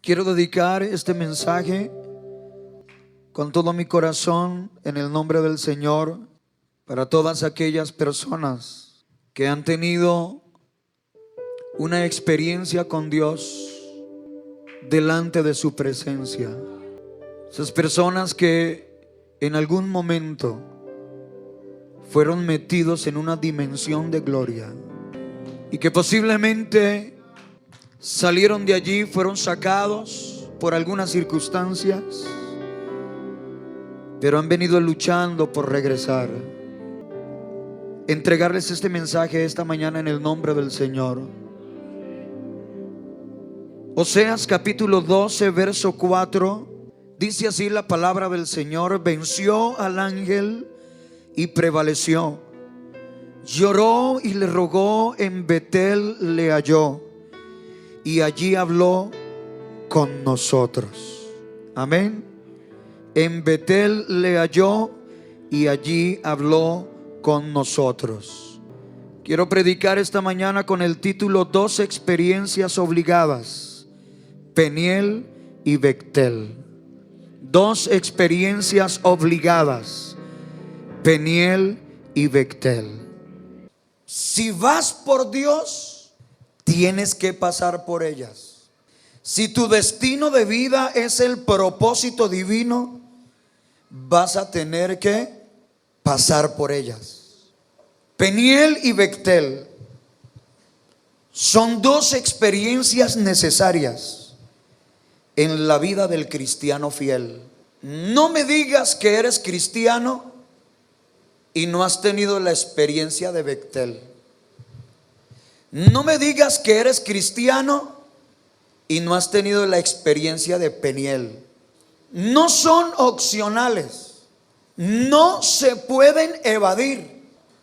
Quiero dedicar este mensaje con todo mi corazón en el nombre del Señor para todas aquellas personas que han tenido una experiencia con Dios delante de su presencia. Esas personas que en algún momento fueron metidos en una dimensión de gloria y que posiblemente salieron de allí, fueron sacados por algunas circunstancias, pero han venido luchando por regresar. Entregarles este mensaje esta mañana en el nombre del Señor. Oseas capítulo 12 verso 4 dice así la palabra del Señor: venció al ángel y prevaleció, lloró y le rogó, en Betel le halló y allí habló con nosotros. Amén. En Betel le halló y allí habló con nosotros. Quiero predicar esta mañana con el título: dos experiencias obligadas, Peniel y Betel. Dos experiencias obligadas, Peniel y Betel. Si vas por Dios, tienes que pasar por ellas. Si tu destino de vida es el propósito divino, vas a tener que pasar por ellas. Peniel y Betel son dos experiencias necesarias en la vida del cristiano fiel. No me digas que eres cristiano y no has tenido la experiencia de Betel. No me digas que eres cristiano y no has tenido la experiencia de Peniel. No son opcionales, no se pueden evadir.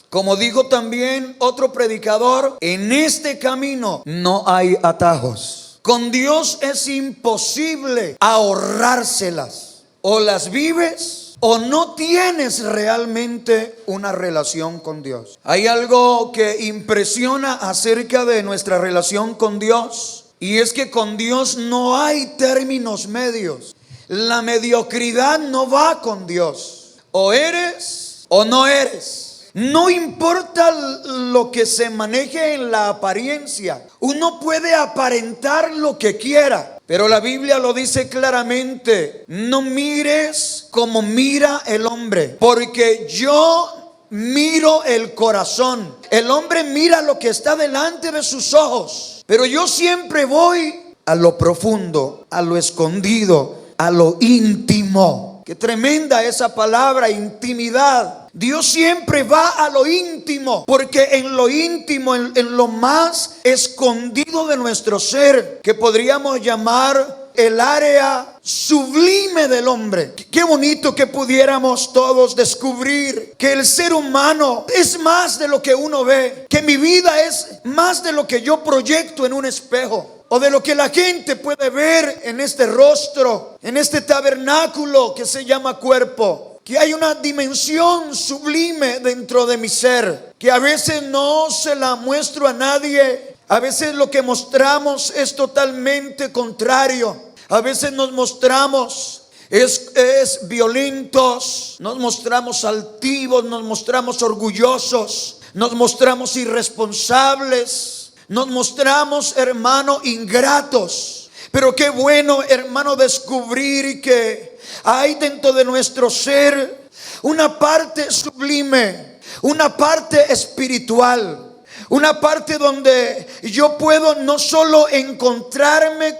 Como dijo también otro predicador, en este camino no hay atajos. Con Dios es imposible ahorrárselas. O las vives o no tienes realmente una relación con Dios. Hay algo que impresiona acerca de nuestra relación con Dios, y es que con Dios no hay términos medios. La mediocridad no va con Dios. O eres o no eres. No importa lo que se maneje en la apariencia. Uno puede aparentar lo que quiera, pero la Biblia lo dice claramente: no mires como mira el hombre, porque yo miro el corazón. El hombre mira lo que está delante de sus ojos, pero yo siempre voy a lo profundo, a lo escondido, a lo íntimo. Qué tremenda esa palabra, intimidad. Dios siempre va a lo íntimo, porque en lo íntimo, en lo más escondido de nuestro ser, que podríamos llamar el área sublime del hombre. Qué bonito que pudiéramos todos descubrir que el ser humano es más de lo que uno ve, que mi vida es más de lo que yo proyecto en un espejo, o de lo que la gente puede ver en este rostro, en este tabernáculo que se llama cuerpo. Que hay una dimensión sublime dentro de mi ser, que a veces no se la muestro a nadie. A veces lo que mostramos es totalmente contrario. A veces nos mostramos es violentos, nos mostramos altivos, nos mostramos orgullosos, nos mostramos irresponsables, nos mostramos, hermano, ingratos. Pero qué bueno, hermano, descubrir que hay dentro de nuestro ser una parte sublime, una parte espiritual, una parte donde yo puedo no solo encontrarme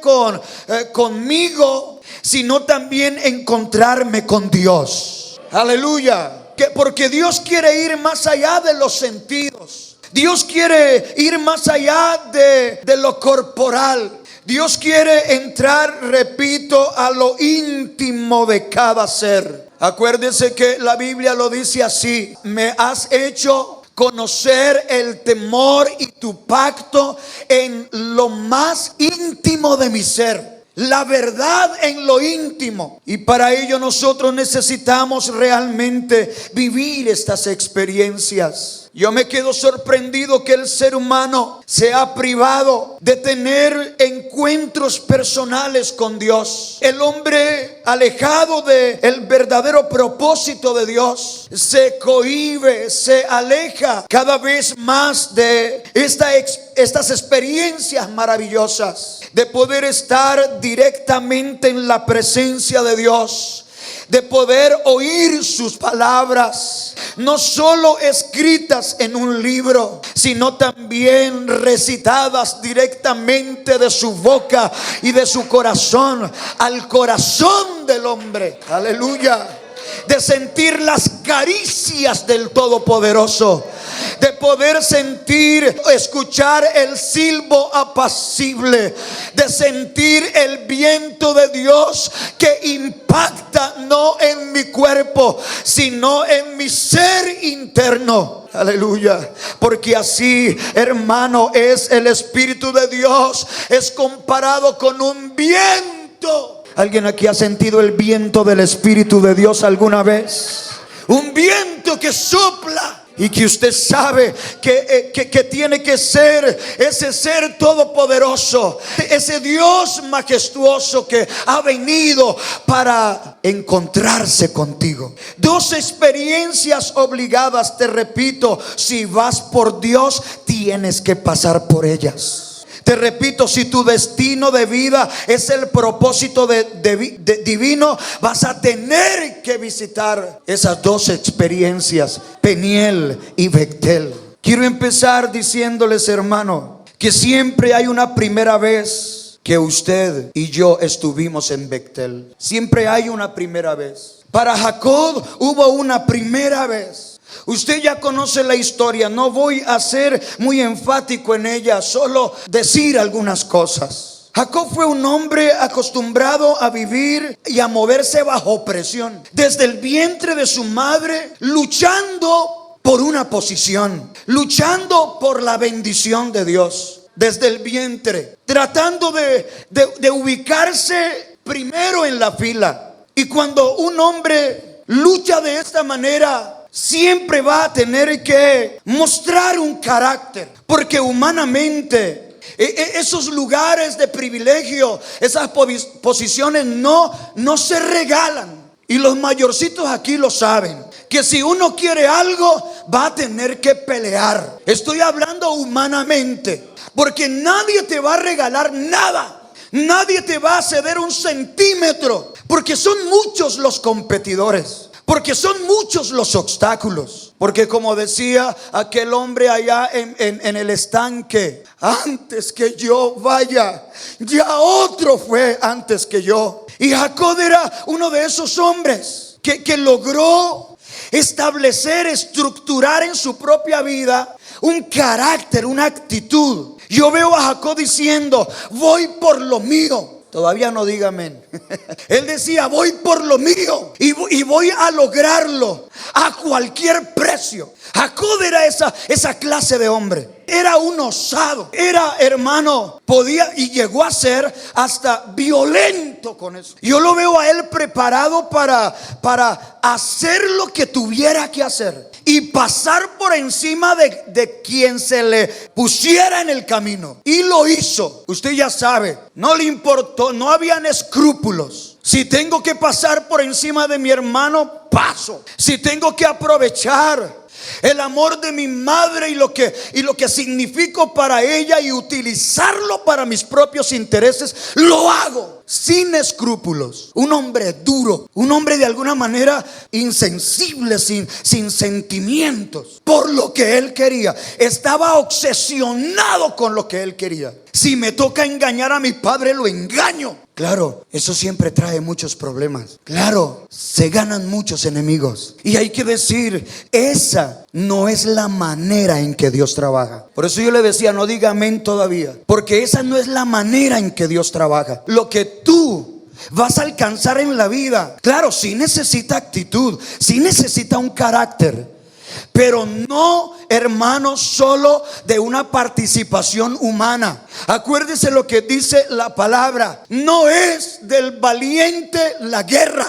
conmigo, sino también encontrarme con Dios. Aleluya. Porque Dios quiere ir más allá de los sentidos. Dios quiere ir más allá de lo corporal. Dios quiere entrar, repito, a lo íntimo de cada ser. Acuérdense que la Biblia lo dice así: me has hecho conocer el temor y tu pacto en lo más íntimo de mi ser. La verdad en lo íntimo. Y para ello nosotros necesitamos realmente vivir estas experiencias. Yo me quedo sorprendido que el ser humano se ha privado de tener encuentros personales con Dios. El hombre alejado del verdadero propósito de Dios se cohíbe, se aleja cada vez más de estas experiencias maravillosas, de poder estar directamente en la presencia de Dios, de poder oír sus palabras, no solo escritas en un libro, sino también recitadas directamente de su boca y de su corazón al corazón del hombre. Aleluya. De sentir las caricias del Todopoderoso, de poder sentir, escuchar el silbo apacible, de sentir el viento de Dios que impacta no en mi cuerpo, sino en mi ser interno. Aleluya. Porque así, hermano, es el Espíritu de Dios. Es comparado con un viento. ¿Alguien aquí ha sentido el viento del Espíritu de Dios alguna vez? Un viento que sopla y que usted sabe que tiene que ser ese ser todopoderoso, ese Dios majestuoso que ha venido para encontrarse contigo. Dos experiencias obligadas, te repito, si vas por Dios, tienes que pasar por ellas. Te repito, si tu destino de vida es el propósito divino, vas a tener que visitar esas dos experiencias, Peniel y Bectel. Quiero empezar diciéndoles, hermano, que siempre hay una primera vez que usted y yo estuvimos en Bectel. Siempre hay una primera vez. Para Jacob hubo una primera vez. Usted ya conoce la historia, no voy a ser muy enfático en ella, solo decir algunas cosas. Jacob fue un hombre acostumbrado a vivir y a moverse bajo presión. Desde el vientre de su madre, luchando por una posición, luchando por la bendición de Dios. Desde el vientre, tratando de ubicarse primero en la fila. Y cuando un hombre lucha de esta manera, siempre va a tener que mostrar un carácter, porque humanamente esos lugares de privilegio, esas posiciones no se regalan. Y los mayorcitos aquí lo saben, que si uno quiere algo va a tener que pelear. Estoy hablando humanamente, porque nadie te va a regalar nada. Nadie te va a ceder un centímetro, porque son muchos los competidores. Porque son muchos los obstáculos. Porque como decía aquel hombre allá en el estanque, antes que yo vaya, ya otro fue antes que yo. Y Jacob era uno de esos hombres que logró establecer, estructurar en su propia vida un carácter, una actitud. Yo veo a Jacob diciendo, voy por lo mío. Todavía no diga amén. Él decía, voy por lo mío y voy a lograrlo a cualquier precio. Jacob era esa clase de hombre. Era un osado. Era, hermano, podía y llegó a ser hasta violento con eso. Yo lo veo a él preparado para hacer lo que tuviera que hacer y pasar por encima de quien se le pusiera en el camino. Y lo hizo. Usted ya sabe, no le importó, no habían escrúpulos. Si tengo que pasar por encima de mi hermano, paso. Si tengo que aprovechar el amor de mi madre y lo que significo para ella y utilizarlo para mis propios intereses, lo hago sin escrúpulos. Un hombre duro, un hombre de alguna manera insensible, sin sentimientos, por lo que él quería. Estaba obsesionado con lo que él quería. Si me toca engañar a mi padre, lo engaño. Claro, eso siempre trae muchos problemas. Claro, se ganan muchos enemigos. Y hay que decir, esa no es la manera en que Dios trabaja. Por eso yo le decía, no diga amén todavía, porque esa no es la manera en que Dios trabaja. Lo que tú vas a alcanzar en la vida, claro, sí necesita actitud, sí necesita un carácter, pero no, hermanos, solo de una participación humana. Acuérdese lo que dice la palabra: no es del valiente la guerra,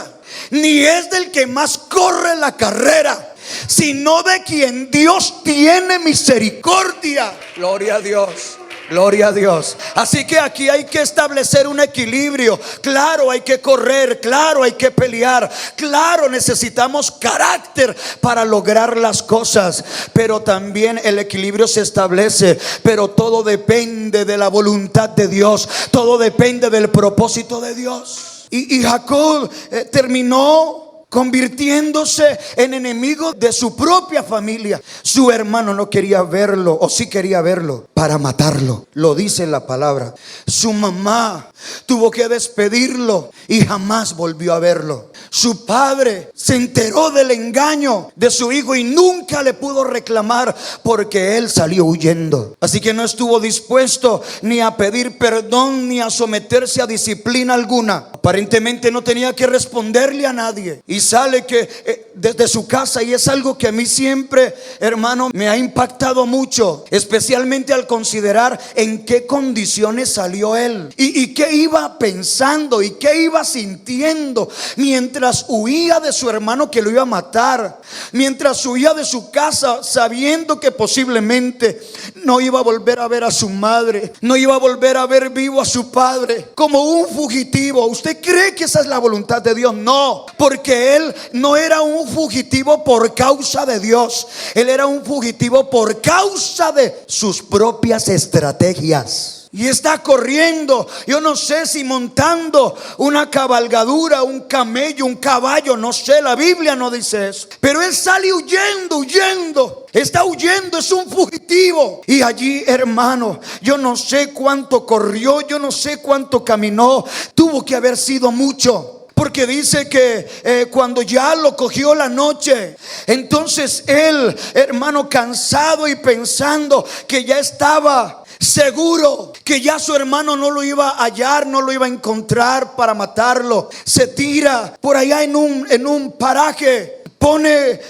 ni es del que más corre la carrera, sino de quien Dios tiene misericordia. Gloria a Dios. Gloria a Dios. Así que aquí hay que establecer un equilibrio. Claro, hay que correr. Claro, hay que pelear. Claro, necesitamos carácter para lograr las cosas. Pero también el equilibrio se establece. Pero todo depende de la voluntad de Dios. Todo depende del propósito de Dios. Y Jacob terminó convirtiéndose en enemigo de su propia familia. Su hermano no quería verlo, o sí quería verlo, para matarlo. Lo dice la palabra. Su mamá tuvo que despedirlo y jamás volvió a verlo. Su padre se enteró del engaño de su hijo y nunca le pudo reclamar, porque él salió huyendo. Así que no estuvo dispuesto ni a pedir perdón ni a someterse a disciplina alguna. Aparentemente no tenía que responderle a nadie. Y sale que desde su casa, y es algo que a mí siempre, hermano, me ha impactado mucho, especialmente al considerar en qué condiciones salió él y qué iba pensando y qué iba sintiendo mientras huía de su hermano que lo iba a matar, mientras huía de su casa sabiendo que posiblemente no iba a volver a ver a su madre, no iba a volver a ver vivo a su padre, como un fugitivo. ¿Usted cree que esa es la voluntad de Dios? No, porque él no era un fugitivo por causa de Dios. Él era un fugitivo por causa de sus propias estrategias. Y está corriendo, yo no sé si montando una cabalgadura, un camello, un caballo, no sé, la Biblia no dice eso. Pero él sale huyendo, está huyendo, es un fugitivo. Y allí, hermano, yo no sé cuánto corrió, yo no sé cuánto caminó, tuvo que haber sido mucho. Porque dice que cuando ya lo cogió la noche, entonces él, hermano, cansado y pensando que ya estaba seguro que ya su hermano no lo iba a hallar, no lo iba a encontrar para matarlo, se tira por allá en un paraje. Pone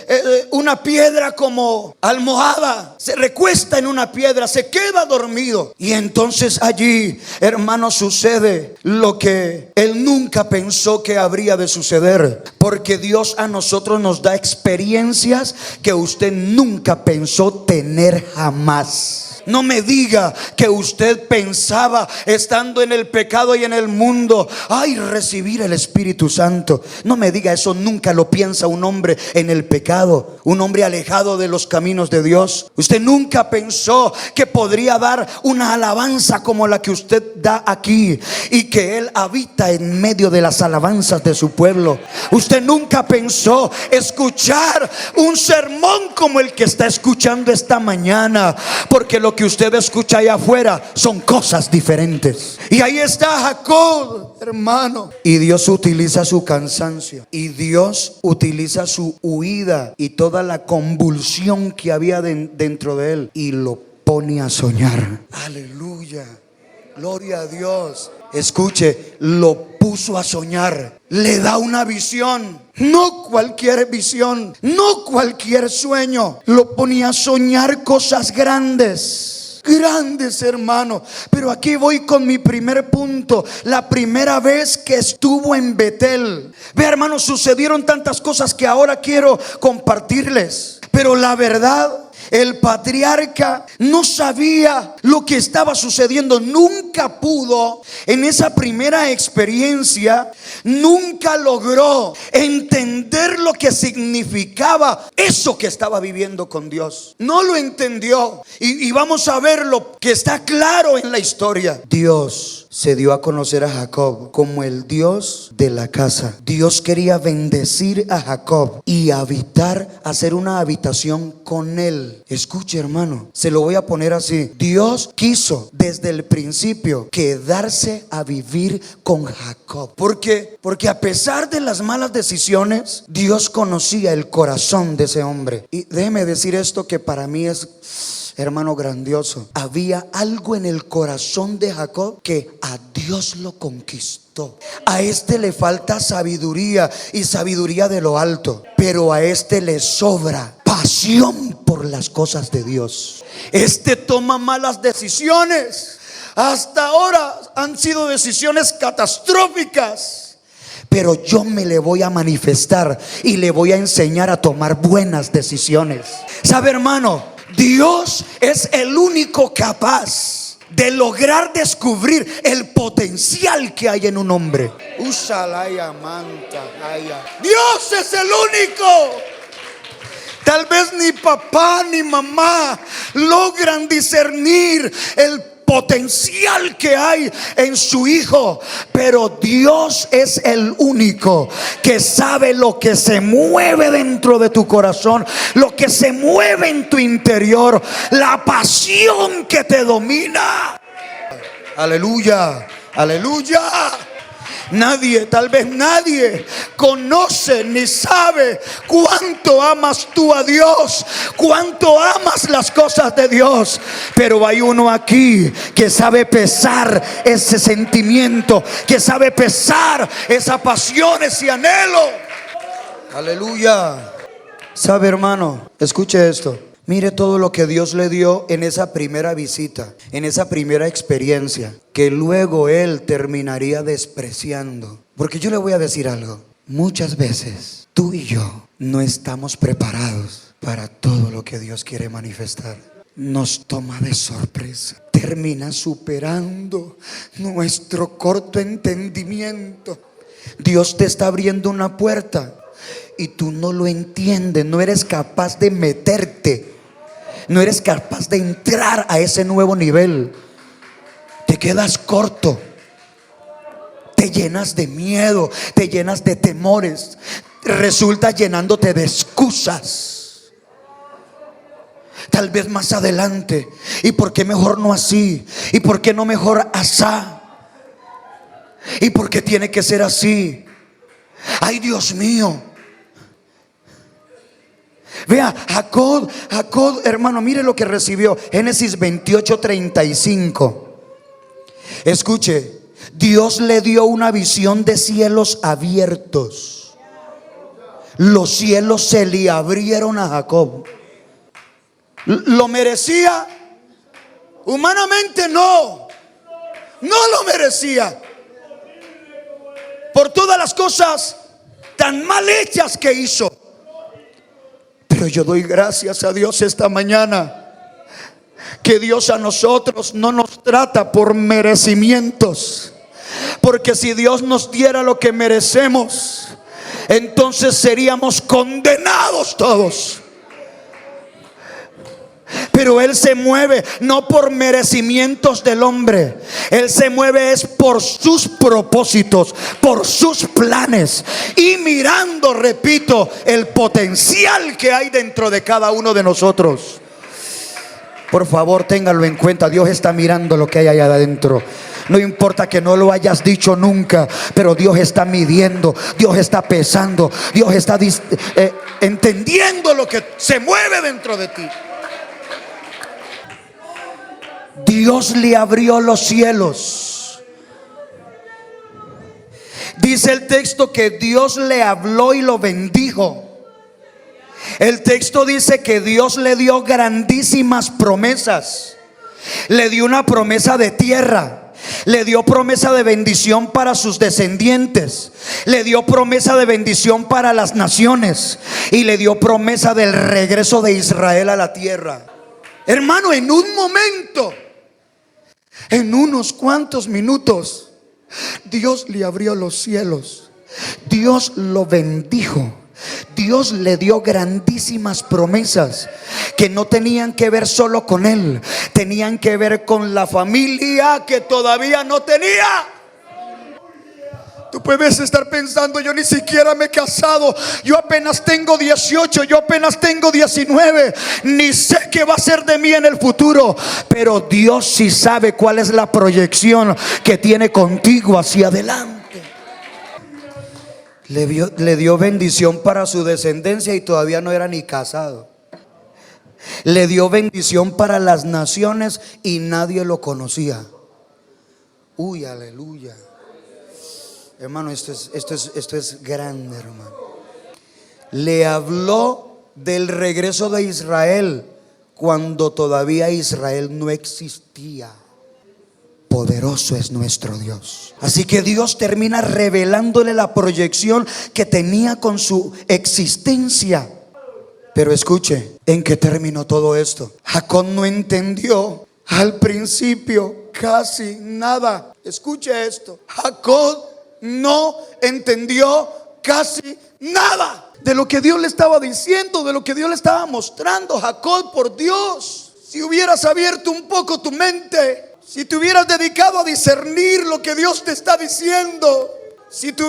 una piedra como almohada, se recuesta en una piedra, se queda dormido. Y entonces allí, hermano, sucede lo que él nunca pensó que habría de suceder. Porque Dios a nosotros nos da experiencias que usted nunca pensó tener jamás. No me diga que usted pensaba, estando en el pecado y en el mundo, ay, recibir el Espíritu Santo. No me diga eso, nunca lo piensa un hombre en el pecado, un hombre alejado de los caminos de Dios. Usted nunca pensó que podría dar una alabanza como la que usted da aquí, y que Él habita en medio de las alabanzas de su pueblo. Usted nunca pensó escuchar un sermón como el que está escuchando esta mañana, porque lo que usted escucha allá afuera son cosas diferentes. Y ahí está Jacob, hermano, y Dios utiliza su cansancio, y Dios utiliza su huida y toda la convulsión que había dentro de él, y lo pone a soñar. Aleluya, gloria a Dios. Escuche, lo puso a soñar. Le da una visión, no cualquier visión, no cualquier sueño. Lo ponía a soñar cosas grandes, hermano. Pero aquí voy con mi primer punto. La primera vez que estuvo en Betel. Ve, hermano, sucedieron tantas cosas que ahora quiero compartirles. Pero la verdad, el patriarca no sabía lo que estaba sucediendo. Nunca pudo, en esa primera experiencia, nunca logró entender lo que significaba eso que estaba viviendo con Dios. No lo entendió. Y vamos a ver lo que está claro en la historia. Dios se dio a conocer a Jacob como el Dios de la casa. Dios quería bendecir a Jacob y hacer una habitación con él. Escuche, hermano, se lo voy a poner así. Dios quiso desde el principio quedarse a vivir con Jacob. Porque a pesar de las malas decisiones, Dios conocía el corazón de ese hombre. Y déjeme decir esto que para mí es, hermano, grandioso. Había algo en el corazón de Jacob que a Dios lo conquistó. A este le falta sabiduría, y sabiduría de lo alto, pero a este le sobra pasión por las cosas de Dios. Este toma malas decisiones. Hasta ahora han sido decisiones catastróficas, pero yo me le voy a manifestar y le voy a enseñar a tomar buenas decisiones. ¿Sabe, hermano? Dios es el único capaz de lograr descubrir el potencial que hay en un hombre. Dios es el único. Tal vez ni papá ni mamá logran discernir el potencial que hay en su hijo, pero Dios es el único que sabe lo que se mueve dentro de tu corazón, lo que se mueve en tu interior, la pasión que te domina. Aleluya, aleluya. Nadie, tal vez nadie conoce ni sabe cuánto amas tú a Dios, cuánto amas las cosas de Dios, pero hay uno aquí que sabe pesar ese sentimiento, que sabe pesar esa pasión, ese anhelo. Aleluya. ¿Sabe, hermano? Escuche esto. Mire todo lo que Dios le dio en esa primera visita, en esa primera experiencia, que luego Él terminaría despreciando. Porque yo le voy a decir algo. Muchas veces tú y yo no estamos preparados para todo lo que Dios quiere manifestar. Nos toma de sorpresa. Termina superando nuestro corto entendimiento. Dios te está abriendo una puerta y tú no lo entiendes, no eres capaz de meterte. No eres capaz de entrar a ese nuevo nivel. Te quedas corto. Te llenas de miedo, te llenas de temores. Resulta llenándote de excusas. Tal vez más adelante. ¿Y por qué mejor no así? ¿Y por qué no mejor asá? ¿Y por qué tiene que ser así? Ay, Dios mío. Vea, Jacob, hermano, mire lo que recibió. Génesis 28:35. Escuche, Dios le dio una visión de cielos abiertos. Los cielos se le abrieron a Jacob. ¿Lo merecía? Humanamente no. No lo merecía. Por todas las cosas tan mal hechas que hizo. Pero yo doy gracias a Dios esta mañana que Dios a nosotros no nos trata por merecimientos, porque si Dios nos diera lo que merecemos, entonces seríamos condenados todos. Pero Él se mueve no por merecimientos del hombre. Él se mueve es por sus propósitos, por sus planes. Y mirando, repito, el potencial que hay dentro de cada uno de nosotros. Por favor, ténganlo en cuenta. Dios está mirando lo que hay allá adentro. No importa que no lo hayas dicho nunca, pero Dios está midiendo, Dios está pesando, Dios está entendiendo lo que se mueve dentro de ti. Dios le abrió los cielos. Dice el texto que Dios le habló y lo bendijo. El texto dice que Dios le dio grandísimas promesas. Le dio una promesa de tierra. Le dio promesa de bendición para sus descendientes. Le dio promesa de bendición para las naciones. Y le dio promesa del regreso de Israel a la tierra. Hermano, en un momento, en unos cuantos minutos, Dios le abrió los cielos. Dios lo bendijo. Dios le dio grandísimas promesas que no tenían que ver solo con él, tenían que ver con la familia que todavía no tenía. Tú puedes estar pensando: yo ni siquiera me he casado, yo apenas tengo 18, yo apenas tengo 19, ni sé qué va a ser de mí en el futuro. Pero Dios sí sabe cuál es la proyección que tiene contigo hacia adelante. Le dio bendición para su descendencia y todavía no era ni casado. Le dio bendición para las naciones y nadie lo conocía. Uy, aleluya. Hermano, esto es grande, hermano. Le habló del regreso de Israel cuando todavía Israel no existía. poderoso es nuestro Dios. Así que Dios termina revelándole la proyección que tenía con su existencia. Pero escuche, ¿en qué terminó todo esto? Jacob no entendió al principio casi nada. Escuche esto, Jacob no entendió casi nada de lo que Dios le estaba diciendo, de lo que Dios le estaba mostrando. Jacob, por Dios, si hubieras abierto un poco tu mente, si te hubieras dedicado a discernir lo que Dios te está diciendo, si te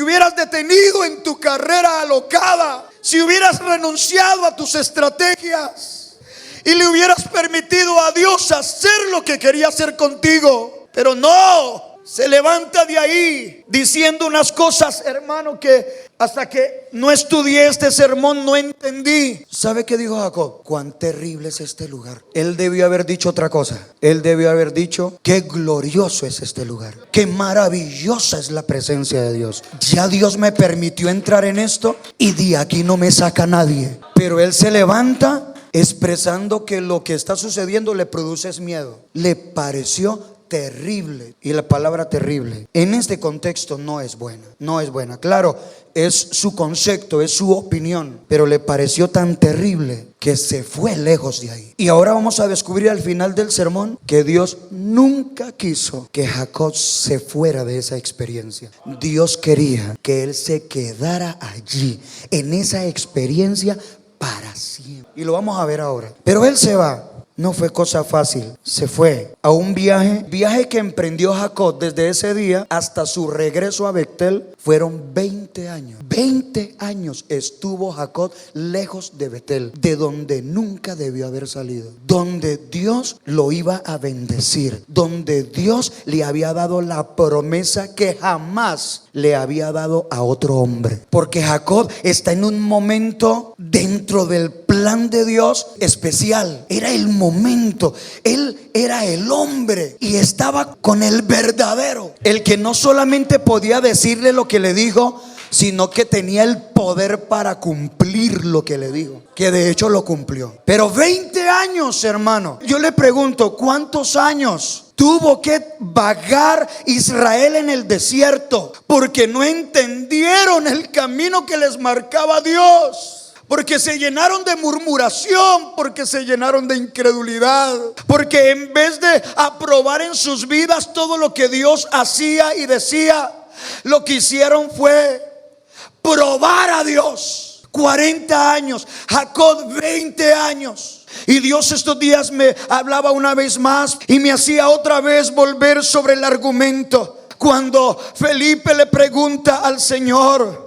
hubieras detenido en tu carrera alocada, si hubieras renunciado a tus estrategias y le hubieras permitido a Dios hacer lo que quería hacer contigo. Pero no, se levanta de ahí diciendo unas cosas, hermano, que hasta que no estudié este sermón no entendí. ¿Sabe qué dijo Jacob? Cuán terrible es este lugar. Él debió haber dicho otra cosa. Él debió haber dicho, qué glorioso es este lugar, qué maravillosa es la presencia de Dios. Ya Dios me permitió entrar en esto y de aquí no me saca nadie. Pero él se levanta expresando que lo que está sucediendo le produce miedo. Le pareció terrible. Y la palabra terrible en este contexto no es buena. No es buena. Claro, es su concepto, es su opinión, pero le pareció tan terrible que se fue lejos de ahí. Y ahora vamos a descubrir al final del sermón que Dios nunca quiso que Jacob se fuera de esa experiencia. Dios quería que él se quedara allí, en esa experiencia, para siempre. Y lo vamos a ver ahora. Pero él se va. No fue cosa fácil, se fue a un viaje que emprendió Jacob desde ese día hasta su regreso a Betel. Fueron 20 años. 20 años estuvo Jacob lejos de Betel, de donde nunca debió haber salido, donde Dios lo iba a bendecir, donde Dios le había dado la promesa que jamás le había dado a otro hombre. Porque Jacob está en un momento dentro del plan de Dios especial. Era el momento. Él era el hombre y estaba con el verdadero, el que no solamente podía decirle lo que le dijo, sino que tenía el poder para cumplir lo que le dijo, que de hecho lo cumplió. Pero 20 años, hermano. Yo le pregunto, ¿cuántos años tuvo que vagar Israel en el desierto? Porque no entendieron el camino que les marcaba Dios. Porque se llenaron de murmuración, porque se llenaron de incredulidad, porque en vez de aprobar en sus vidas todo lo que Dios hacía y decía, lo que hicieron fue probar a Dios. 40 años, Jacob 20 años. Y Dios estos días me hablaba una vez más y me hacía otra vez volver sobre el argumento. Cuando Felipe le pregunta al Señor,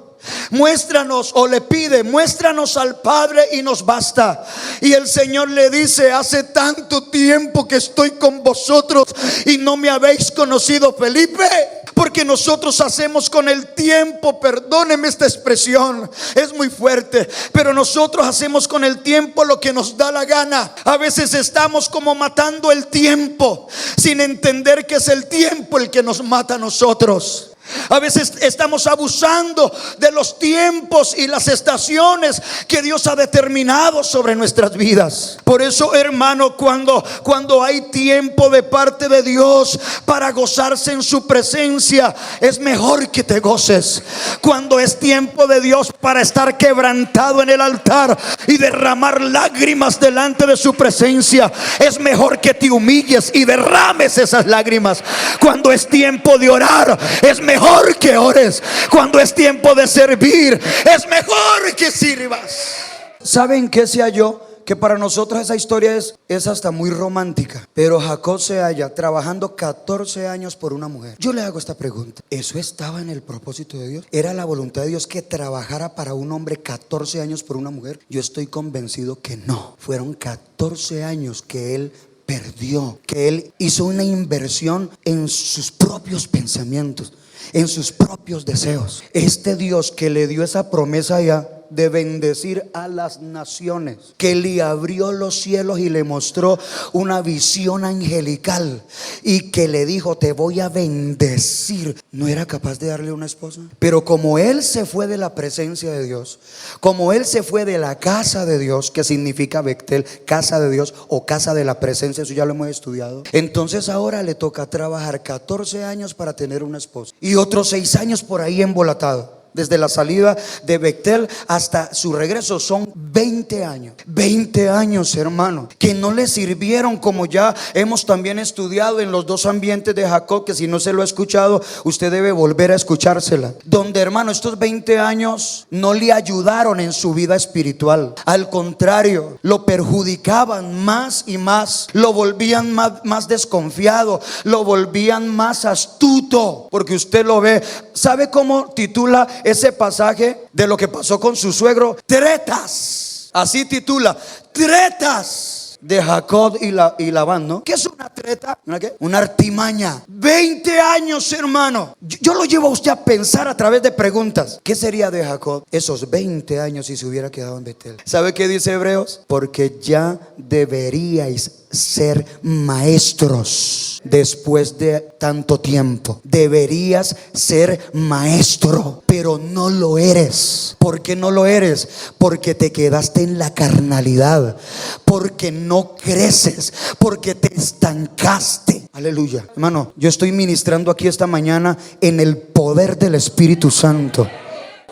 muéstranos, o le pide, muéstranos al Padre y nos basta. Y el Señor le dice, hace tanto tiempo que estoy con vosotros y no me habéis conocido, Felipe. Porque nosotros hacemos con el tiempo, perdóneme esta expresión, es muy fuerte, pero nosotros hacemos con el tiempo lo que nos da la gana. A veces estamos como matando el tiempo, sin entender que es el tiempo el que nos mata a nosotros. A veces estamos abusando de los tiempos y las estaciones que Dios ha determinado sobre nuestras vidas. Por eso, hermano, cuando hay tiempo de parte de Dios para gozarse en su presencia, es mejor que te goces. Cuando es tiempo de Dios para estar quebrantado en el altar y derramar lágrimas delante de su presencia, es mejor que te humilles y derrames esas lágrimas. Cuando es tiempo de orar, es mejor que ores. Cuando es tiempo de servir, es mejor que sirvas. ¿Saben qué se halló? Que para nosotros esa historia es hasta muy romántica. Pero Jacob se halla trabajando 14 años por una mujer. Yo le hago esta pregunta: ¿eso estaba en el propósito de Dios? ¿Era la voluntad de Dios que trabajara para un hombre 14 años por una mujer? Yo estoy convencido que no. Fueron 14 años que él perdió, que él hizo una inversión en sus propios pensamientos, en sus propios deseos. Este Dios que le dio esa promesa ya de bendecir a las naciones, que le abrió los cielos y le mostró una visión angelical y que le dijo: te voy a bendecir. No era capaz de darle una esposa, pero como él se fue de la presencia de Dios, como él se fue de la casa de Dios, que significa Betel, casa de Dios o casa de la presencia, eso ya lo hemos estudiado. Entonces ahora le toca trabajar 14 años para tener una esposa y otros 6 años por ahí embolatado. Desde la salida de Betel hasta su regreso son 20 años. 20 años, hermano, que no le sirvieron, como ya hemos también estudiado en los 2 ambientes de Jacob, que si no se lo ha escuchado, usted debe volver a escuchársela. Donde, hermano, estos 20 años no le ayudaron en su vida espiritual. Al contrario, lo perjudicaban más y más. Lo volvían más desconfiado, lo volvían más astuto. Porque usted lo ve. ¿Sabe cómo titula ese pasaje de lo que pasó con su suegro? Tretas. Así titula: tretas de Jacob y Labán, ¿no? ¿Qué es una treta? ¿Una qué? Una artimaña. 20 años, hermano. Yo lo llevo a usted a pensar a través de preguntas. ¿Qué sería de Jacob esos 20 años si se hubiera quedado en Betel? ¿Sabe qué dice Hebreos? Porque ya deberíais ser maestros después de tanto tiempo. Deberías ser maestro, pero no lo eres. ¿Por qué no lo eres? Porque te quedaste en la carnalidad, porque no creces, porque te estancaste. Aleluya. Hermano, yo estoy ministrando aquí esta mañana en el poder del Espíritu Santo,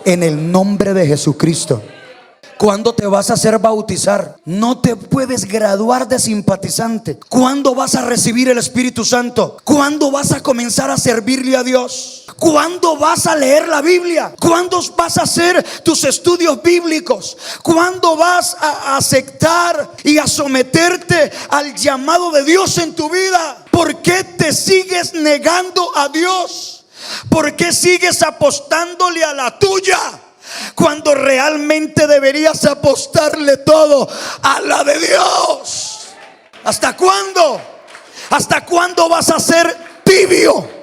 en el nombre de Jesucristo. ¿Cuándo te vas a hacer bautizar? No te puedes graduar de simpatizante. ¿Cuándo vas a recibir el Espíritu Santo? ¿Cuándo vas a comenzar a servirle a Dios? ¿Cuándo vas a leer la Biblia? ¿Cuándo vas a hacer tus estudios bíblicos? ¿Cuándo vas a aceptar y a someterte al llamado de Dios en tu vida? ¿Por qué te sigues negando a Dios? ¿Por qué sigues apostándole a la tuya, cuando realmente deberías apostarle todo a la de Dios? ¿Hasta cuándo? ¿Hasta cuándo vas a ser tibio?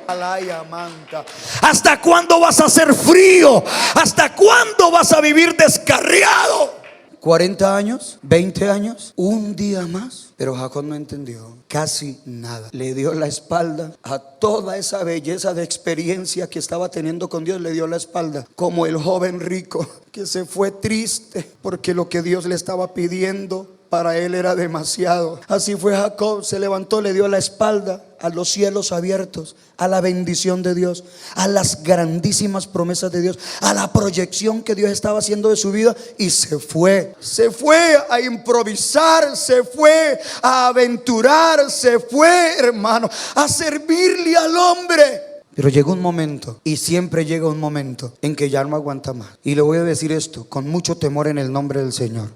¿Hasta cuándo vas a ser frío? ¿Hasta cuándo vas a vivir descarriado? 40 años, 20 años, un día más. Pero Jacob no entendió casi nada. Le dio la espalda a toda esa belleza de experiencia que estaba teniendo con Dios. Le dio la espalda, como el joven rico que se fue triste porque lo que Dios le estaba pidiendo para él era demasiado. Así fue Jacob. Se levantó, le dio la espalda a los cielos abiertos, a la bendición de Dios, a las grandísimas promesas de Dios, a la proyección que Dios estaba haciendo de su vida, y se fue a improvisar, se fue a aventurar, se fue, hermano, a servirle al hombre. Pero llegó un momento, y siempre llega un momento, en que ya no aguanta más. Y le voy a decir esto con mucho temor en el nombre del Señor.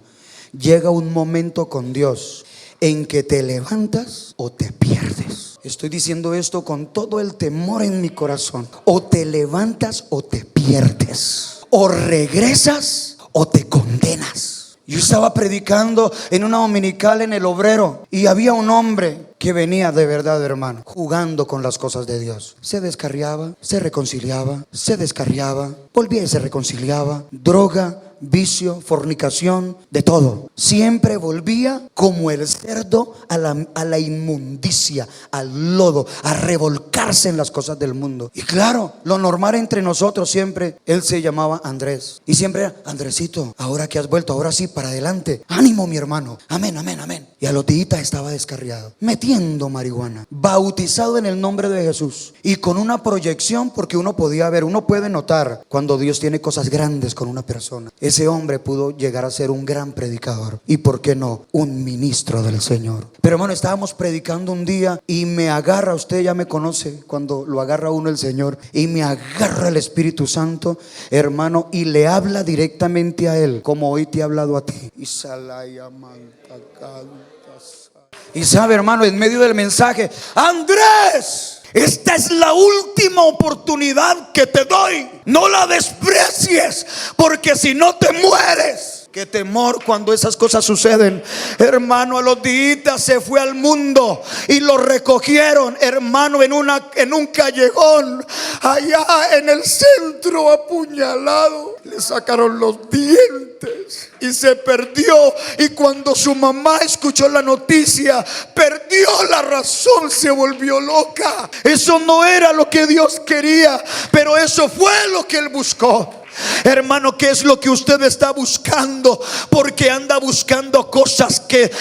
Llega un momento con Dios en que te levantas o te pierdes. Estoy diciendo esto con todo el temor en mi corazón. O te levantas o te pierdes. O regresas o te condenas. Yo estaba predicando en una dominical en el Obrero, y había un hombre que venía de verdad, hermano, jugando con las cosas de Dios. Se descarriaba, se reconciliaba, se descarriaba, volvía y se reconciliaba. Droga, vicio, fornicación, de todo. Siempre volvía como el cerdo a la inmundicia, al lodo, a revolcarse en las cosas del mundo. Y claro, lo normal entre nosotros siempre, él se llamaba Andrés, y siempre era: Andresito, ahora que has vuelto, ahora sí, para adelante, ánimo mi hermano, amén, amén, amén. Y a los días estaba descarriado, metiendo marihuana, bautizado en el nombre de Jesús, y con una proyección, porque uno podía ver, uno puede notar cuando Dios tiene cosas grandes con una persona. Ese hombre pudo llegar a ser un gran predicador, y por qué no, un ministro del Señor. Pero hermano, estábamos predicando un día y me agarra, usted ya me conoce cuando lo agarra uno el Señor, y me agarra el Espíritu Santo, hermano, y le habla directamente a él, como hoy te he hablado a ti. Y sabe, hermano, en medio del mensaje: Andrés, esta es la última oportunidad que te doy, no la desprecies, porque si no te mueres. Qué temor cuando esas cosas suceden. Hermano, a los días se fue al mundo y lo recogieron, hermano, en un callejón allá en el centro, apuñalado. Le sacaron los dientes y se perdió. Y cuando su mamá escuchó la noticia, perdió la razón, se volvió loca. Eso no era lo que Dios quería, pero eso fue lo que él buscó. Hermano, ¿qué es lo que usted está buscando? Porque anda buscando cosas que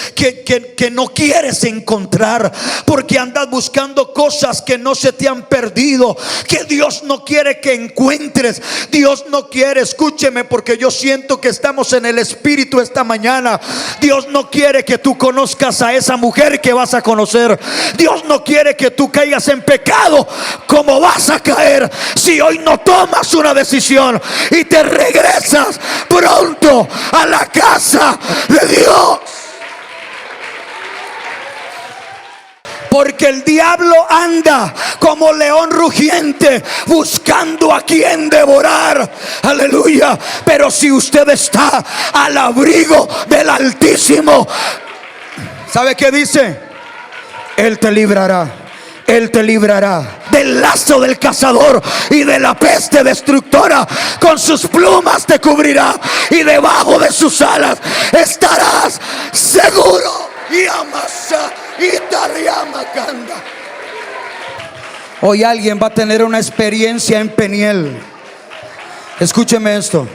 no quieres encontrar. Porque andas buscando cosas que no se te han perdido, que Dios no quiere que encuentres. Dios no quiere, escúcheme, porque yo siento que estamos en el Espíritu esta mañana. Dios no quiere que tú conozcas a esa mujer que vas a conocer. Dios no quiere que tú caigas en pecado como vas a caer si hoy no tomas una decisión y te regresas pronto a la casa de Dios. Porque el diablo anda como león rugiente buscando a quien devorar. Aleluya. Pero si usted está al abrigo del Altísimo, ¿sabe qué dice? Él te librará. Él te librará del lazo del cazador y de la peste destructora. Con sus plumas te cubrirá y debajo de sus alas estarás seguro. Y amasa y tariamacanda. Hoy alguien va a tener una experiencia en Peniel. Escúcheme esto.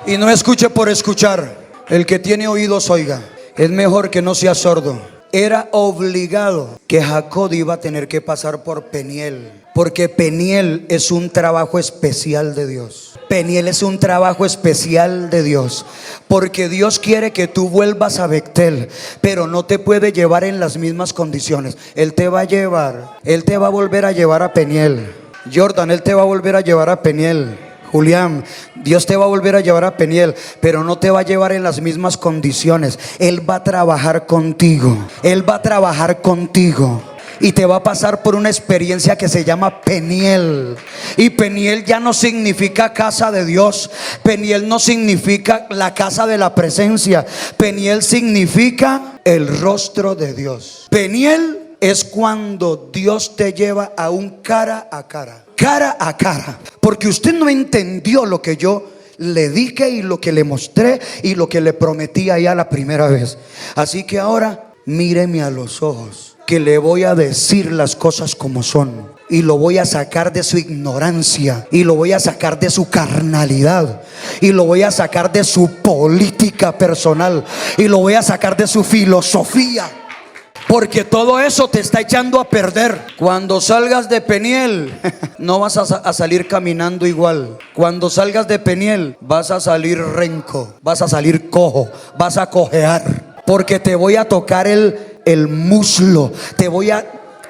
Y no escuche por escuchar. El que tiene oídos oiga. Es mejor que no sea sordo. Era obligado que Jacob iba a tener que pasar por Peniel, porque Peniel es un trabajo especial de Dios. Peniel es un trabajo especial de Dios, porque Dios quiere que tú vuelvas a Betel, pero no te puede llevar en las mismas condiciones. Él te va a llevar, Él te va a volver a llevar a Peniel. Jordan, Él te va a volver a llevar a Peniel. Julián, Dios te va a volver a llevar a Peniel, pero no te va a llevar en las mismas condiciones. Él va a trabajar contigo. Él va a trabajar contigo y te va a pasar por una experiencia que se llama Peniel. Y Peniel ya no significa casa de Dios. Peniel no significa la casa de la presencia. Peniel significa el rostro de Dios. Peniel es cuando Dios te lleva a un cara a cara. Cara a cara, porque usted no entendió lo que yo le dije y lo que le mostré y lo que le prometí allá la primera vez. Así que ahora míreme a los ojos, que le voy a decir las cosas como son, y lo voy a sacar de su ignorancia, y lo voy a sacar de su carnalidad, y lo voy a sacar de su política personal, y lo voy a sacar de su filosofía. Porque todo eso te está echando a perder. Cuando salgas de Peniel, no vas a salir caminando igual. Cuando salgas de Peniel, vas a salir renco, vas a salir cojo, vas a cojear. Porque te voy a tocar el muslo, te voy a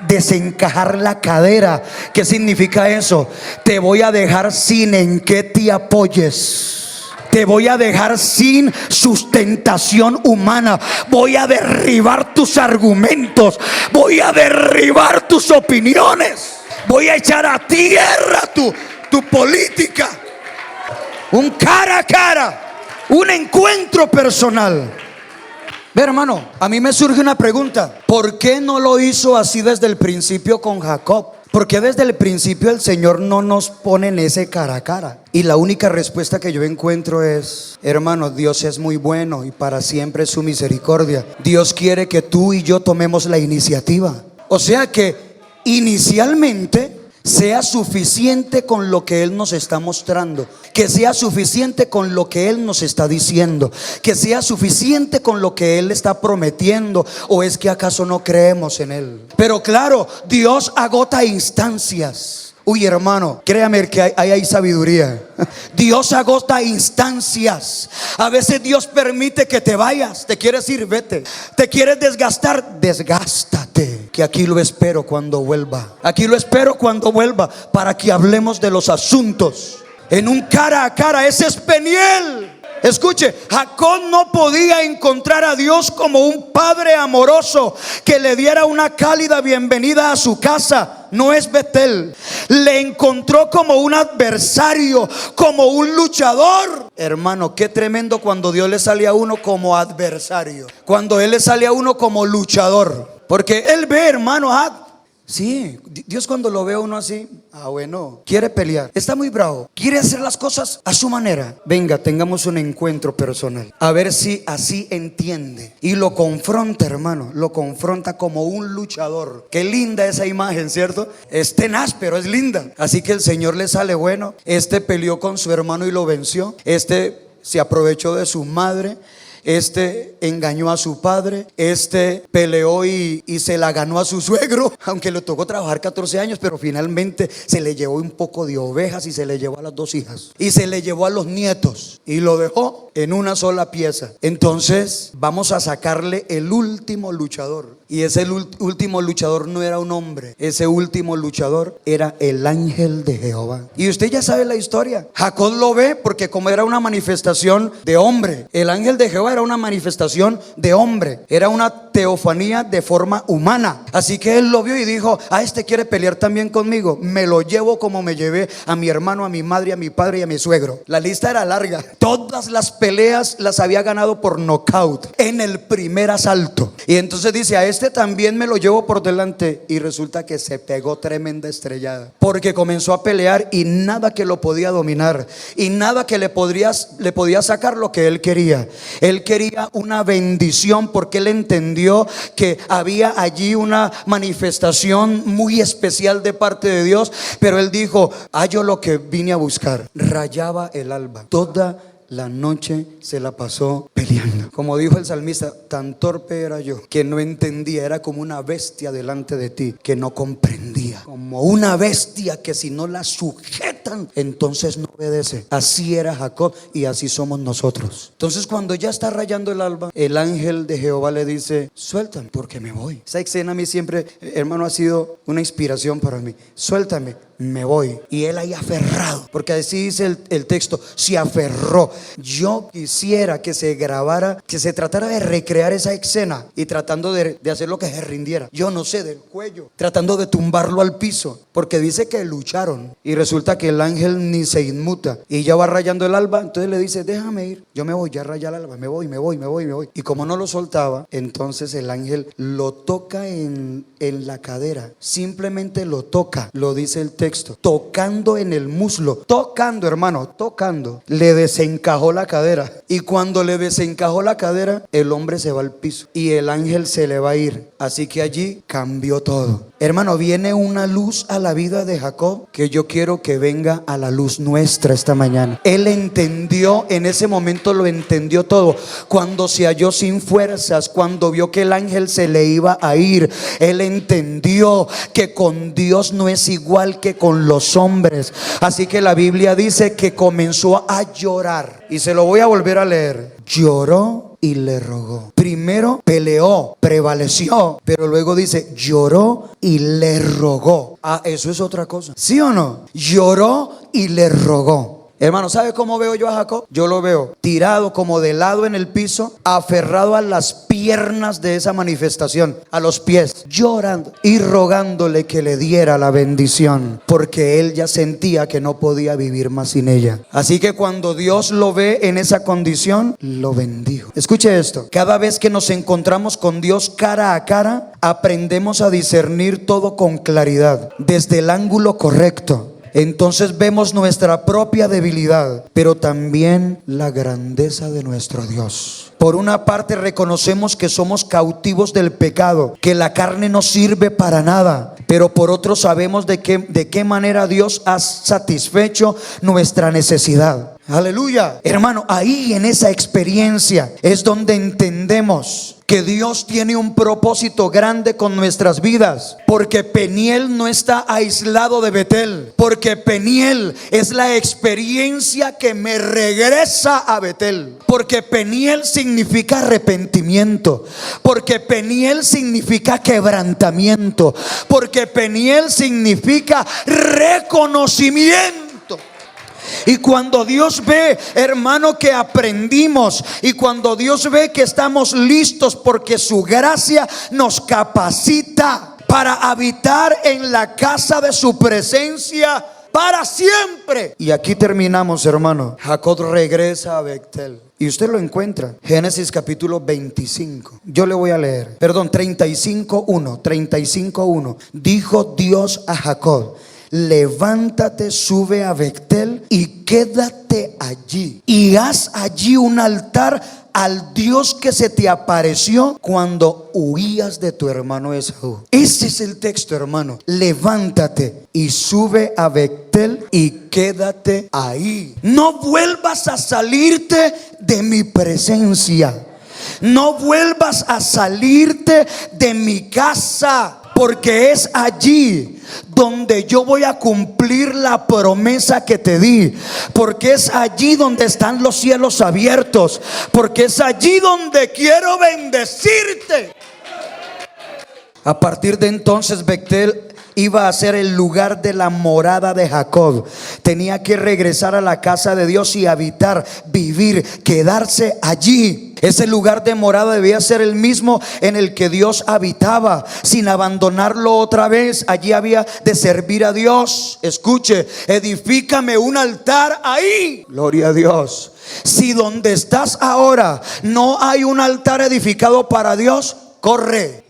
desencajar la cadera. ¿Qué significa eso? Te voy a dejar sin en qué te apoyes. Te voy a dejar sin sustentación humana. Voy a derribar tus argumentos. Voy a derribar tus opiniones. Voy a echar a tierra tu política. Un cara a cara, un encuentro personal. Ve, hermano, a mí me surge una pregunta. ¿Por qué no lo hizo así desde el principio con Jacob? Porque desde el principio el Señor no nos pone en ese cara a cara. Y la única respuesta que yo encuentro es: hermano, Dios es muy bueno y para siempre es su misericordia. Dios quiere que tú y yo tomemos la iniciativa. O sea que inicialmente sea suficiente con lo que Él nos está mostrando, que sea suficiente con lo que Él nos está diciendo, que sea suficiente con lo que Él está prometiendo. ¿O es que acaso no creemos en Él? Pero claro, Dios agota instancias. Uy, hermano, créame que ahí hay sabiduría. Dios agota instancias. A veces Dios permite que te vayas. Te quieres ir, vete. Te quieres desgastar, desgástate, que aquí lo espero cuando vuelva. Aquí lo espero cuando vuelva, para que hablemos de los asuntos en un cara a cara. Ese es Peniel. Escuche, Jacob no podía encontrar a Dios como un padre amoroso que le diera una cálida bienvenida a su casa. no es Betel. Le encontró como un adversario, como un luchador. Hermano, qué tremendo cuando Dios le sale a uno como adversario, cuando Él le sale a uno como luchador. Porque Él ve, hermano, sí, Dios cuando lo ve a uno así, bueno, quiere pelear, está muy bravo, quiere hacer las cosas a su manera. Venga, tengamos un encuentro personal, a ver si así entiende. Y lo confronta, hermano, lo confronta como un luchador. Qué linda esa imagen, ¿cierto? Es tenaz, pero es linda. Así que el Señor le sale bueno. Este peleó con su hermano y lo venció. Este se aprovechó de su madre. Este engañó a su padre. Este peleó y se la ganó a su suegro, aunque le tocó trabajar 14 años, pero finalmente se le llevó un poco de ovejas y se le llevó a las 2 hijas y se le llevó a los nietos y lo dejó en una sola pieza. Entonces vamos a sacarle el último luchador. Y ese último luchador no era un hombre, ese último luchador era el ángel de Jehová. Y usted ya sabe la historia. Jacob lo ve porque como era una manifestación de hombre, el ángel de Jehová era una manifestación de hombre, era una teofanía de forma humana. Así que él lo vio y dijo: este quiere pelear también conmigo, me lo llevo como me llevé a mi hermano, a mi madre, a mi padre y a mi suegro. La lista era larga. Todas las peleas las había ganado por nocaut en el primer asalto. Y entonces dice: este también me lo llevo por delante. Y resulta que se pegó tremenda estrellada, porque comenzó a pelear y nada que lo podía dominar, y nada que le podía sacar lo que él quería. Él quería una bendición, porque él entendió que había allí una manifestación muy especial de parte de Dios. Pero él dijo: yo lo que vine a buscar. Rayaba el alba, toda la noche se la pasó peleando. Como dijo el salmista: tan torpe era yo que no entendía. Era como una bestia delante de ti que no comprendía, como una bestia que si no la sujetan entonces no obedece. Así era Jacob y así somos nosotros. Entonces cuando ya está rayando el alba, el ángel de Jehová le dice: suéltame porque me voy. Esa escena a mí siempre, hermano, ha sido una inspiración para mí. Suéltame, me voy. Y él ahí aferrado, porque así dice el texto, se aferró. Yo quisiera que se grabara, que se tratara de recrear esa escena y tratando de hacer lo que se rindiera. Yo no sé, del cuello, tratando de tumbarlo al piso, porque dice que lucharon y resulta que el ángel ni se inmuta y ya va rayando el alba. Entonces le dice: déjame ir, yo me voy, ya raya el alba, me voy. Y como no lo soltaba, entonces el ángel lo toca en la cadera, simplemente lo toca, lo dice el texto, tocando en el muslo, tocando, hermano, tocando, le desencajó la cadera. Y cuando le desencajó la cadera, el hombre se va al piso y el ángel se le va a ir. Así que allí cambió todo. Hermano, viene una luz a la vida de Jacob que yo quiero que venga a la luz nuestra esta mañana. Él entendió, en ese momento lo entendió todo. Cuando se halló sin fuerzas, cuando vio que el ángel se le iba a ir, él entendió que con Dios no es igual que con los hombres. Así que la Biblia dice que comenzó a llorar. Y se lo voy a volver a leer. Lloró y le rogó. Primero peleó, prevaleció, pero luego dice: lloró y le rogó. Eso es otra cosa, ¿sí o no? Lloró y le rogó. Hermano, ¿sabe cómo veo yo a Jacob? Yo lo veo tirado como de lado en el piso, aferrado a las piernas de esa manifestación, a los pies, llorando y rogándole que le diera la bendición, porque él ya sentía que no podía vivir más sin ella. Así que cuando Dios lo ve en esa condición, lo bendijo. Escuche esto: cada vez que nos encontramos con Dios cara a cara, aprendemos a discernir todo con claridad, desde el ángulo correcto. Entonces vemos nuestra propia debilidad, pero también la grandeza de nuestro Dios. Por una parte reconocemos que somos cautivos del pecado, que la carne no sirve para nada, pero por otro sabemos de qué manera Dios ha satisfecho nuestra necesidad. Aleluya. Hermano, ahí en esa experiencia es donde entendemos que Dios tiene un propósito grande con nuestras vidas, porque Peniel no está aislado de Betel, porque Peniel es la experiencia que me regresa a Betel, porque Peniel significa arrepentimiento, porque Peniel significa quebrantamiento, porque Peniel significa reconocimiento. Y cuando Dios ve, hermano, que aprendimos, y cuando Dios ve que estamos listos, porque su gracia nos capacita para habitar en la casa de su presencia para siempre. Y aquí terminamos, hermano. Jacob regresa a Betel. Y usted lo encuentra, Génesis capítulo 25. Yo le voy a leer, perdón, 35:1. Dijo Dios a Jacob: levántate, sube a Betel y quédate allí, y haz allí un altar al Dios que se te apareció cuando huías de tu hermano Esaú. Ese es el texto, hermano. Levántate y sube a Betel y quédate ahí. No vuelvas a salirte de mi presencia. No vuelvas a salirte de mi casa, porque es allí donde yo voy a cumplir la promesa que te di, porque es allí donde están los cielos abiertos, porque es allí donde quiero bendecirte. A partir de entonces, Betel iba a ser el lugar de la morada de Jacob. Tenía que regresar a la casa de Dios y habitar, vivir, quedarse allí. Ese lugar de morada debía ser el mismo en el que Dios habitaba, sin abandonarlo otra vez. Allí había de servir a Dios. Escuche: edifícame un altar ahí. Gloria a Dios. Si donde estás ahora no hay un altar edificado para Dios, corre,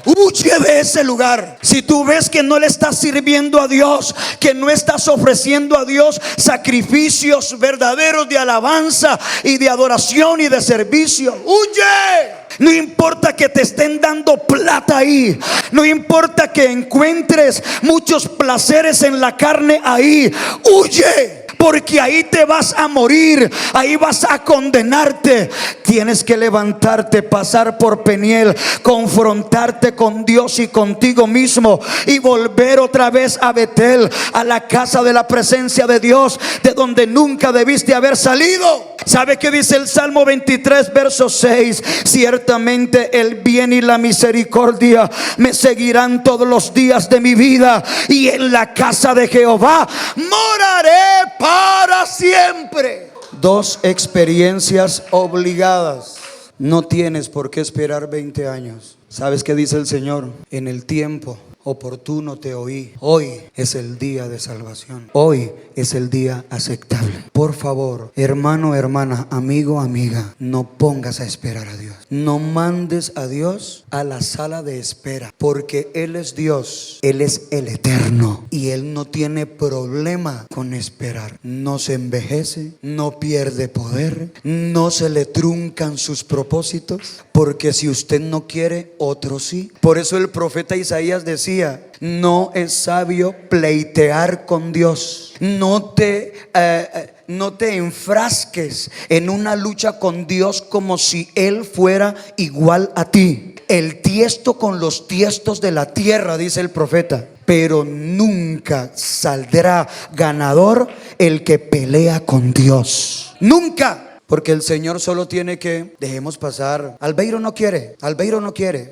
huye de ese lugar. Si tú ves que no le estás sirviendo a Dios, que no estás ofreciendo a Dios sacrificios verdaderos de alabanza y de adoración y de servicio, huye. No importa que te estén dando plata ahí, no importa que encuentres muchos placeres en la carne ahí, huye. Porque ahí te vas a morir, ahí vas a condenarte. Tienes que levantarte, pasar por Peniel, confrontarte con Dios y contigo mismo, y volver otra vez a Betel, a la casa de la presencia de Dios, de donde nunca debiste haber salido. ¿Sabe qué dice el Salmo 23, verso 6? Ciertamente el bien y la misericordia me seguirán todos los días de mi vida, y en la casa de Jehová moraré para siempre. Dos experiencias obligadas. No tienes por qué esperar 20 años. ¿Sabes qué dice el Señor? En el tiempo oportuno te oí. Hoy es el día de salvación. Hoy es el día aceptable. Por favor, hermano, hermana, amigo, amiga, no pongas a esperar a Dios. No mandes a Dios a la sala de espera, porque Él es Dios, Él es el eterno, y Él no tiene problema con esperar. No se envejece, no pierde poder, no se le truncan sus propósitos, porque si usted no quiere, otro sí. Por eso el profeta Isaías decía: no es sabio pleitear con Dios. No te enfrasques en una lucha con Dios como si Él fuera igual a ti. El tiesto con los tiestos de la tierra, dice el profeta. Pero nunca saldrá ganador el que pelea con Dios. Nunca. Porque el Señor solo tiene que, dejemos pasar. Albeiro no quiere,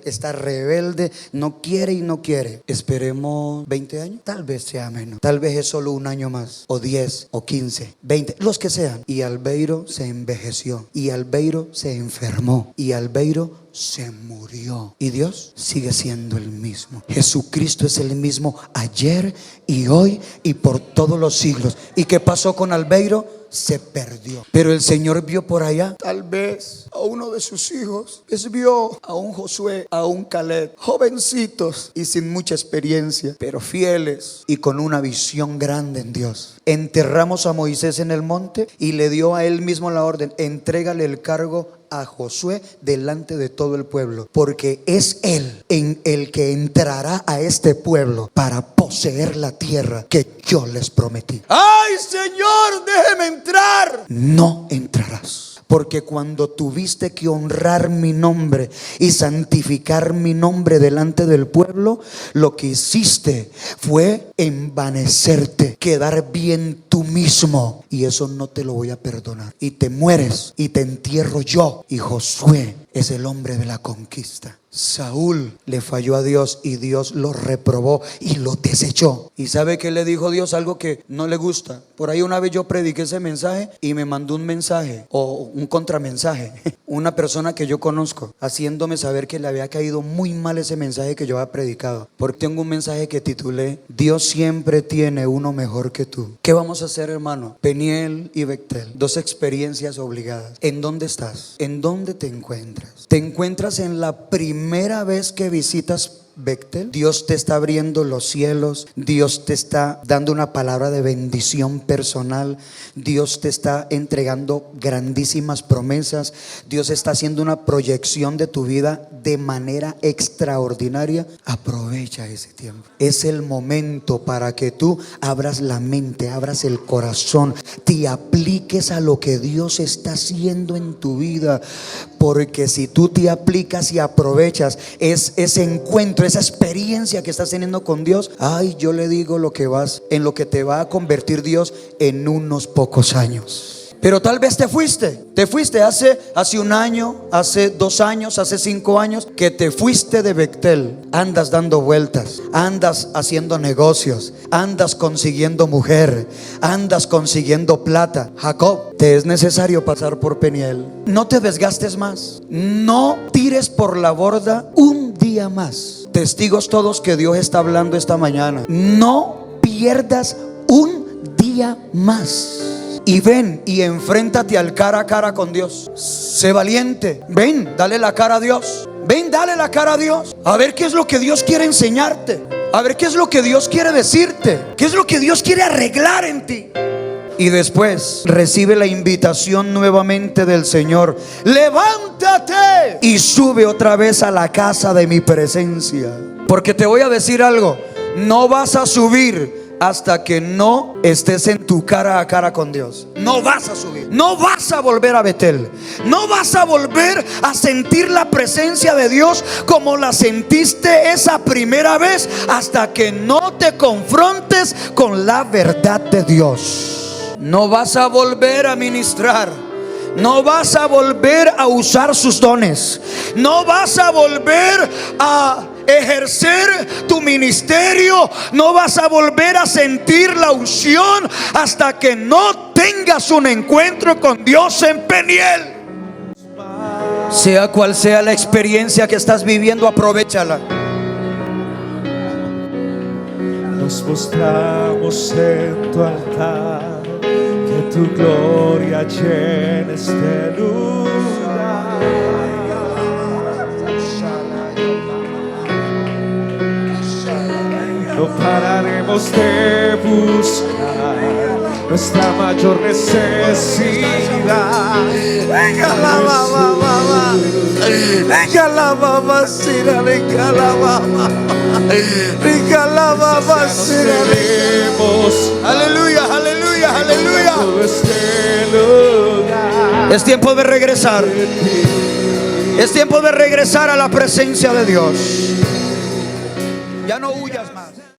está rebelde, no quiere y no quiere. Esperemos 20 años, tal vez sea menos, tal vez es solo un año más, o 10, o 15, 20, los que sean. Y Albeiro se envejeció, y Albeiro se enfermó, y Albeiro se murió, y Dios sigue siendo el mismo. Jesucristo es el mismo ayer y hoy y por todos los siglos. ¿Y qué pasó con Albeiro? Se perdió. Pero el Señor vio por allá, tal vez, a uno de sus hijos. Vio a un Josué, a un Caleb, jovencitos y sin mucha experiencia, pero fieles y con una visión grande en Dios. Enterramos a Moisés en el monte y le dio a él mismo la orden: entrégale el cargo a Josué delante de todo el pueblo, porque es él en el que entrará a este pueblo para poseer la tierra que yo les prometí. ¡Ay, Señor, déjeme entrar! No entrarás. Porque cuando tuviste que honrar mi nombre y santificar mi nombre delante del pueblo, lo que hiciste fue envanecerte, quedar bien tú mismo, y eso no te lo voy a perdonar. Y te mueres y te entierro yo. Y Josué es el hombre de la conquista. Saúl le falló a Dios y Dios lo reprobó y lo desechó. ¿Y sabe qué le dijo Dios? Algo que no le gusta. Por ahí una vez yo prediqué ese mensaje y me mandó un mensaje o un contramensaje. una persona que yo conozco, haciéndome saber que le había caído muy mal ese mensaje que yo había predicado, porque tengo un mensaje que titulé Dios siempre tiene uno mejor que tú. ¿Qué vamos a hacer, hermano? Peniel y Bechtel, dos experiencias obligadas. ¿En dónde estás? ¿En dónde te encuentras? ¿Te encuentras en la primera vez que visitas Bechtel? Dios te está abriendo los cielos, Dios te está dando una palabra de bendición personal, Dios te está entregando grandísimas promesas, Dios está haciendo una proyección de tu vida de manera extraordinaria. Aprovecha ese tiempo. Es el momento para que tú abras la mente, abras el corazón, te apliques a lo que Dios está haciendo en tu vida, porque si tú te aplicas y aprovechas ese encuentro, esa experiencia que estás teniendo con Dios, ay, yo le digo en lo que te va a convertir Dios en unos pocos años. Pero tal vez te fuiste hace un año, hace 2 años, hace 5 años que te fuiste de Bechtel. Andas dando vueltas, andas haciendo negocios, andas consiguiendo mujer, andas consiguiendo plata. Jacob, te es necesario pasar por Peniel. No te desgastes más, no tires por la borda un día más. Testigos todos que Dios está hablando esta mañana. No pierdas un día más. Y ven y enfréntate al cara a cara con Dios. Sé valiente. Ven, dale la cara a Dios. Ven, dale la cara a Dios. A ver qué es lo que Dios quiere enseñarte. A ver qué es lo que Dios quiere decirte. ¿Qué es lo que Dios quiere arreglar en ti? Y después recibe la invitación nuevamente del Señor. Levántate y sube otra vez a la casa de mi presencia. Porque te voy a decir algo. No vas a subir hasta que no estés en tu cara a cara con Dios. No vas a subir. No vas a volver a Bethel. No vas a volver a sentir la presencia de Dios como la sentiste esa primera vez, hasta que no te confrontes con la verdad de Dios. No vas a volver a ministrar. No vas a volver a usar sus dones. No vas a volver a ejercer tu ministerio. No vas a volver a sentir la unción hasta que no tengas un encuentro con Dios en Peniel. Sea cual sea la experiencia que estás viviendo, aprovéchala. Nos postramos en tu altar, que tu gloria llene este lugar. No pararemos de buscar nuestra mayor necesidad. Venga la mamá, venga la mamá, sira, venga la mamá, venga la mamá, sira. Aleluya, aleluya, aleluya. Es tiempo de regresar. Es tiempo de regresar a la presencia de Dios. Ya no huyas más.